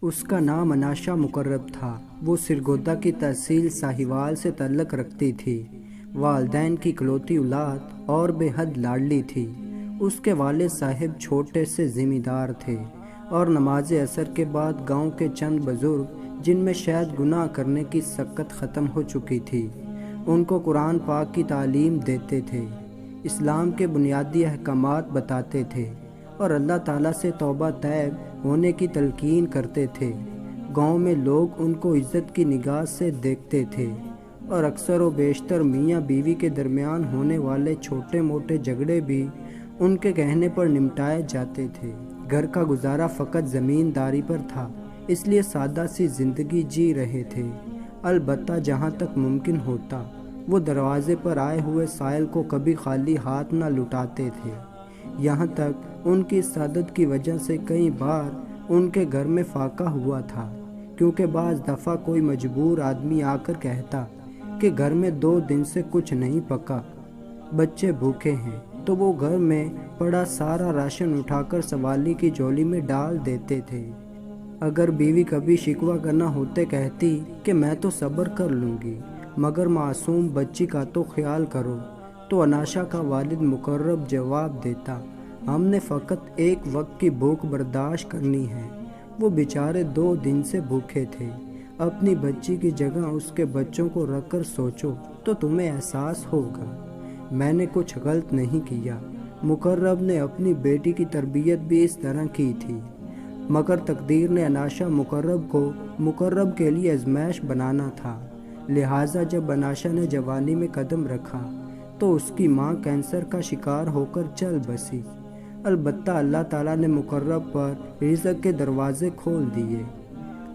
اس کا نام اناشا مقرب تھا۔ وہ سرگودا کی تحصیل ساہیوال سے تعلق رکھتی تھی۔ والدین کی اکلوتی اولاد اور بے حد لاڈلی تھی۔ اس کے والد صاحب چھوٹے سے ذمہ دار تھے اور نماز عصر کے بعد گاؤں کے چند بزرگ جن میں شاید گناہ کرنے کی سکت ختم ہو چکی تھی، ان کو قرآن پاک کی تعلیم دیتے تھے، اسلام کے بنیادی احکامات بتاتے تھے اور اللہ تعالیٰ سے توبہ طیب ہونے کی تلقین کرتے تھے۔ گاؤں میں لوگ ان کو عزت کی نگاہ سے دیکھتے تھے اور اکثر و بیشتر میاں بیوی کے درمیان ہونے والے چھوٹے موٹے جھگڑے بھی ان کے کہنے پر نمٹائے جاتے تھے۔ گھر کا گزارا فقط زمینداری پر تھا، اس لیے سادہ سی زندگی جی رہے تھے۔ البتہ جہاں تک ممکن ہوتا وہ دروازے پر آئے ہوئے سائل کو کبھی خالی ہاتھ نہ لٹاتے تھے۔ یہاں تک ان کی اس عادت کی وجہ سے کئی بار ان کے گھر میں فاقہ ہوا تھا، کیونکہ بعض دفعہ کوئی مجبور آدمی آ کر کہتا کہ گھر میں 2 دن سے کچھ نہیں پکا، بچے بھوکے ہیں، تو وہ گھر میں پڑا سارا راشن اٹھا کر سوالی کی جھولی میں ڈال دیتے تھے۔ اگر بیوی کبھی شکوہ کرنا ہوتے کہتی کہ میں تو صبر کر لوں گی، مگر معصوم بچی کا تو خیال کرو، تو اناشا کا والد مقرب جواب دیتا، ہم نے فقط ایک وقت کی بھوک برداشت کرنی ہے۔ وہ بیچارے 2 دن سے بھوکے تھے۔ اپنی بچی کی جگہ اس کے بچوں کو رکھ کر سوچو تو تمہیں احساس ہوگا میں نے کچھ غلط نہیں کیا۔ مقرب نے اپنی بیٹی کی تربیت بھی اس طرح کی تھی، مگر تقدیر نے اناشا مقرب کو مقرب کے لیے آزمائش بنانا تھا، لہٰذا جب اناشا نے جوانی میں قدم رکھا تو اس کی ماں کینسر کا شکار ہو کر چل بسی۔ البتہ اللہ تعالیٰ نے مقرب پر رزق کے دروازے کھول دیے۔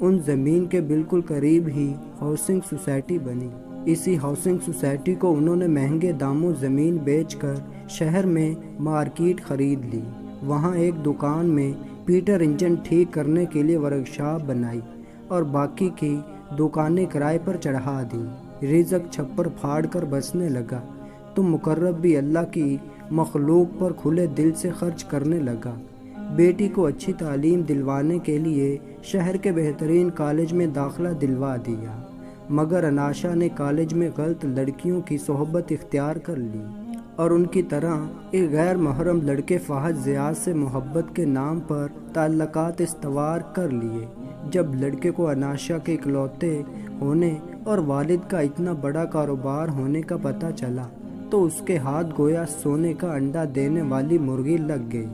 ان زمین کے بالکل قریب ہی ہاؤسنگ سوسائٹی بنی۔ اسی ہاؤسنگ سوسائٹی کو انہوں نے مہنگے داموں زمین بیچ کر شہر میں مارکیٹ خرید لی۔ وہاں ایک دکان میں پیٹر انجن ٹھیک کرنے کے لیے ورکشاپ بنائی اور باقی کی دکانیں کرائے پر چڑھا دیں۔ رزق چھپر پھاڑ کر بسنے لگا تو مقرب بھی اللہ کی مخلوق پر کھلے دل سے خرچ کرنے لگا۔ بیٹی کو اچھی تعلیم دلوانے کے لیے شہر کے بہترین کالج میں داخلہ دلوا دیا، مگر اناشا نے کالج میں غلط لڑکیوں کی صحبت اختیار کر لی اور ان کی طرح ایک غیر محرم لڑکے فہد ضیاء سے محبت کے نام پر تعلقات استوار کر لیے۔ جب لڑکے کو اناشا کے اکلوتے ہونے اور والد کا اتنا بڑا کاروبار ہونے کا پتہ چلا تو اس کے ہاتھ گویا سونے کا انڈا دینے والی مرغی لگ گئی۔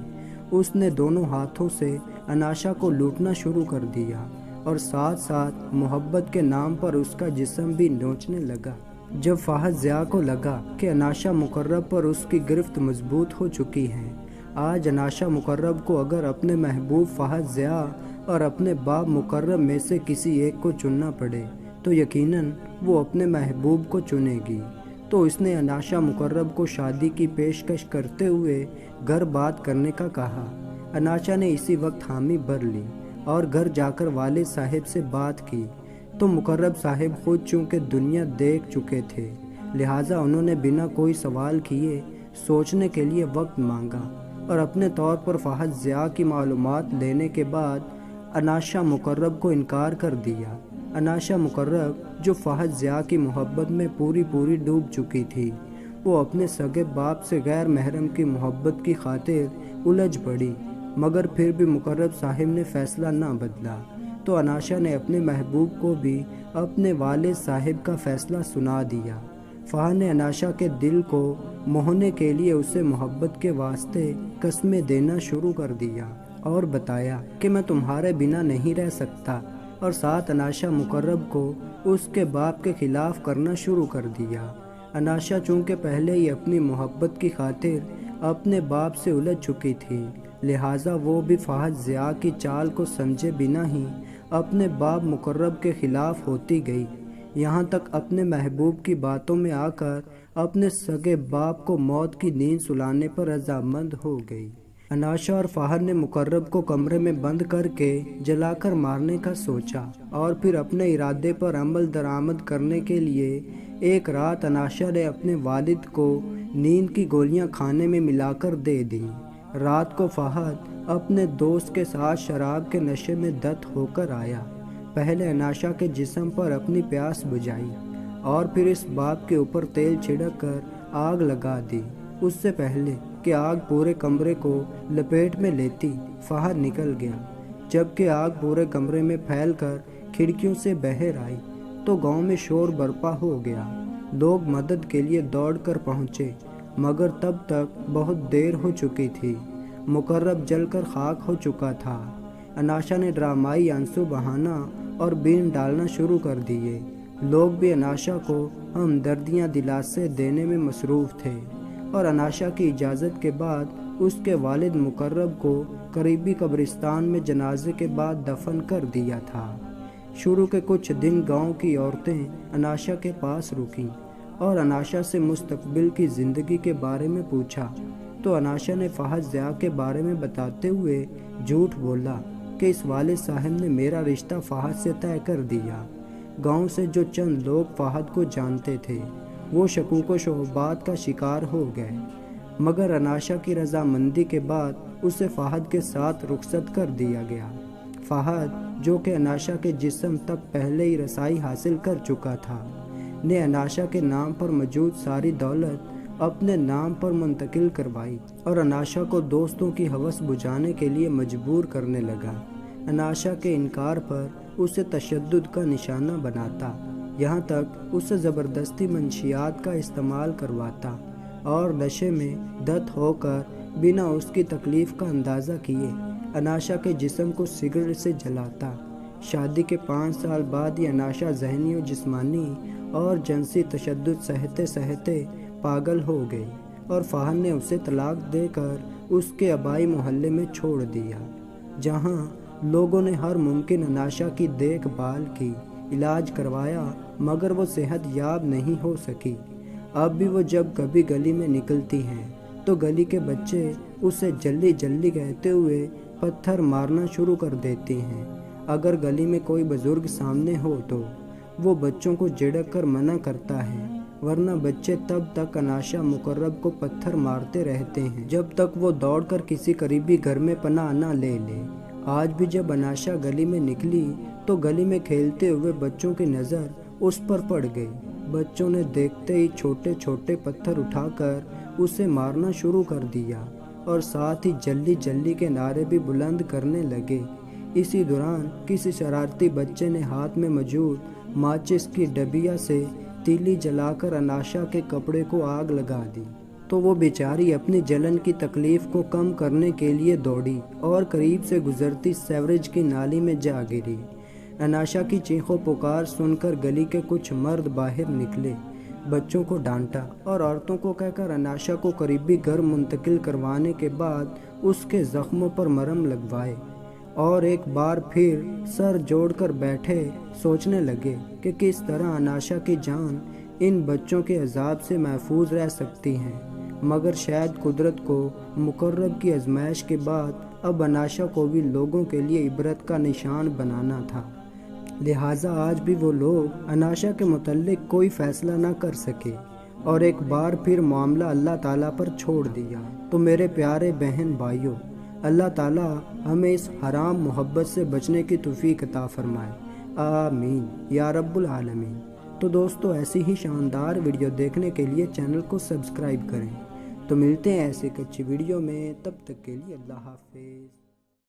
اس نے دونوں ہاتھوں سے اناشا کو لوٹنا شروع کر دیا اور ساتھ ساتھ محبت کے نام پر اس کا جسم بھی نوچنے لگا۔ جب فہد ضیاء کو لگا کہ اناشا مقرب پر اس کی گرفت مضبوط ہو چکی ہے، آج اناشا مقرب کو اگر اپنے محبوب فہد ضیاء اور اپنے باپ مقرب میں سے کسی ایک کو چننا پڑے تو یقیناً وہ اپنے محبوب کو چنے گی۔ تو اس نے اناشا مقرب کو شادی کی پیشکش کرتے ہوئے گھر بات کرنے کا کہا۔ اناشا نے اسی وقت حامی بھر لی اور گھر جا کر والد صاحب سے بات کی تو مقرب صاحب خود چونکہ دنیا دیکھ چکے تھے، لہٰذا انہوں نے بنا کوئی سوال کیے سوچنے کے لیے وقت مانگا اور اپنے طور پر فہد ضیاء کی معلومات لینے کے بعد اناشا مقرب کو انکار کر دیا۔ اناشا مقرب جو فہد ضیاء کی محبت میں پوری ڈوب چکی تھی، وہ اپنے سگے باپ سے غیر محرم کی محبت کی خاطر الجھ پڑی، مگر پھر بھی مقرب صاحب نے فیصلہ نہ بدلا تو اناشا نے اپنے محبوب کو بھی اپنے والد صاحب کا فیصلہ سنا دیا۔ فہد نے اناشا کے دل کو موہنے کے لیے اسے محبت کے واسطے قسمیں دینا شروع کر دیا اور بتایا کہ میں تمہارے بنا نہیں رہ سکتا، اور ساتھ اناشا مقرب کو اس کے باپ کے خلاف کرنا شروع کر دیا۔ اناشا چونکہ پہلے ہی اپنی محبت کی خاطر اپنے باپ سے الجھ چکی تھی، لہٰذا وہ بھی فہد ضیاء کی چال کو سمجھے بنا ہی اپنے باپ مقرب کے خلاف ہوتی گئی، یہاں تک اپنے محبوب کی باتوں میں آ کر اپنے سگے باپ کو موت کی نیند سلانے پر رضامند ہو گئی۔ اناشا اور فہد نے مقرب کو کمرے میں بند کر کے جلا کر مارنے کا سوچا اور پھر اپنے ارادے پر عمل درآمد کرنے کے لیے ایک رات اناشا نے اپنے والد کو نیند کی گولیاں کھانے میں ملا کر دے دیں۔ رات کو فہد اپنے دوست کے ساتھ شراب کے نشے میں دت ہو کر آیا۔ پہلے اناشا کے جسم پر اپنی پیاس بجھائی اور پھر اس باپ کے اوپر تیل چھڑک کر آگ لگا دی۔ اس سے پہلے کہ آگ پورے کمرے کو لپیٹ میں لیتی، فہد نکل گیا۔ جبکہ آگ پورے کمرے میں پھیل کر کھڑکیوں سے باہر آئی تو گاؤں میں شور برپا ہو گیا۔ لوگ مدد کے لیے دوڑ کر پہنچے، مگر تب تک بہت دیر ہو چکی تھی۔ مقرب جل کر خاک ہو چکا تھا۔ اناشا نے ڈرامائی آنسو بہانا اور بین ڈالنا شروع کر دیے۔ لوگ بھی اناشا کو ہمدردیاں دلاسے دینے میں مصروف تھے، اور اناشا کی اجازت کے بعد اس کے والد مقرب کو قریبی قبرستان میں جنازے کے بعد دفن کر دیا تھا۔ شروع کے کچھ دن گاؤں کی عورتیں اناشا کے پاس رکیں اور اناشا سے مستقبل کی زندگی کے بارے میں پوچھا تو اناشا نے فہد ضیاء کے بارے میں بتاتے ہوئے جھوٹ بولا کہ اس والد صاحب نے میرا رشتہ فہد سے طے کر دیا۔ گاؤں سے جو چند لوگ فہد کو جانتے تھے وہ شکوک و شبہات کا شکار ہو گئے، مگر اناشا کی رضامندی کے بعد اسے فہد کے ساتھ رخصت کر دیا گیا۔ فہد، جو کہ اناشا کے جسم تک پہلے ہی رسائی حاصل کر چکا تھا، نے اناشا کے نام پر موجود ساری دولت اپنے نام پر منتقل کروائی اور اناشا کو دوستوں کی ہوس بجھانے کے لیے مجبور کرنے لگا۔ اناشا کے انکار پر اسے تشدد کا نشانہ بناتا، یہاں تک اسے زبردستی منشیات کا استعمال کرواتا اور نشے میں دت ہو کر بنا اس کی تکلیف کا اندازہ کیے اناشا کے جسم کو سگریٹ سے جلاتا۔ شادی کے 5 سال بعد یہ اناشا ذہنی و جسمانی اور جنسی تشدد سہتے سہتے پاگل ہو گئی اور فہد نے اسے طلاق دے کر اس کے آبائی محلے میں چھوڑ دیا، جہاں لوگوں نے ہر ممکن اناشا کی دیکھ بھال کی، علاج کروایا، مگر وہ صحت یاب نہیں ہو سکی۔ اب بھی وہ جب کبھی گلی میں نکلتی ہیں تو گلی کے بچے اسے جلدی جلدی کہتے ہوئے پتھر مارنا شروع کر دیتے ہیں۔ اگر گلی میں کوئی بزرگ سامنے ہو تو وہ بچوں کو جھڑک کر منع کرتا ہے، ورنہ بچے تب تک اناشا مقرب کو پتھر مارتے رہتے ہیں جب تک وہ دوڑ کر کسی قریبی گھر میں پناہ نہ لے لے۔ آج بھی جب اناشا گلی میں نکلی تو گلی میں کھیلتے ہوئے بچوں کی نظر اس پر پڑ گئی۔ بچوں نے دیکھتے ہی چھوٹے چھوٹے پتھر اٹھا کر اسے مارنا شروع کر دیا اور ساتھ ہی جلدی جلدی کے نعرے بھی بلند کرنے لگے۔ اسی دوران کسی شرارتی بچے نے ہاتھ میں موجود ماچس کی ڈبیا سے تیلی جلا کر اناشا کے کپڑے کو آگ لگا دی تو وہ بیچاری اپنی جلن کی تکلیف کو کم کرنے کے لیے دوڑی اور قریب سے گزرتی سیوریج کی نالی میں جا گری۔ اناشا کی چیخو پکار سن کر گلی کے کچھ مرد باہر نکلے، بچوں کو ڈانٹا اور عورتوں کو کہہ کر اناشا کو قریبی گھر منتقل کروانے کے بعد اس کے زخموں پر مرہم لگوائے، اور ایک بار پھر سر جوڑ کر بیٹھے سوچنے لگے کہ کس طرح اناشا کی جان ان بچوں کے عذاب سے محفوظ رہ سکتی ہے، مگر شاید قدرت کو مقرب کی آزمائش کے بعد اب اناشا کو بھی لوگوں کے لیے عبرت کا نشان بنانا تھا، لہٰذا آج بھی وہ لوگ اناشا کے متعلق کوئی فیصلہ نہ کر سکے اور ایک بار پھر معاملہ اللہ تعالیٰ پر چھوڑ دیا۔ تو میرے پیارے بہن بھائیوں، اللہ تعالیٰ ہمیں اس حرام محبت سے بچنے کی توفیق عطا فرمائے، آمین یا رب العالمین۔ تو دوستو، ایسی ہی شاندار ویڈیو دیکھنے کے لیے چینل کو سبسکرائب کریں۔ تو ملتے ہیں ایسے ایک اچھی ویڈیو میں، تب تک کے لیے اللہ حافظ۔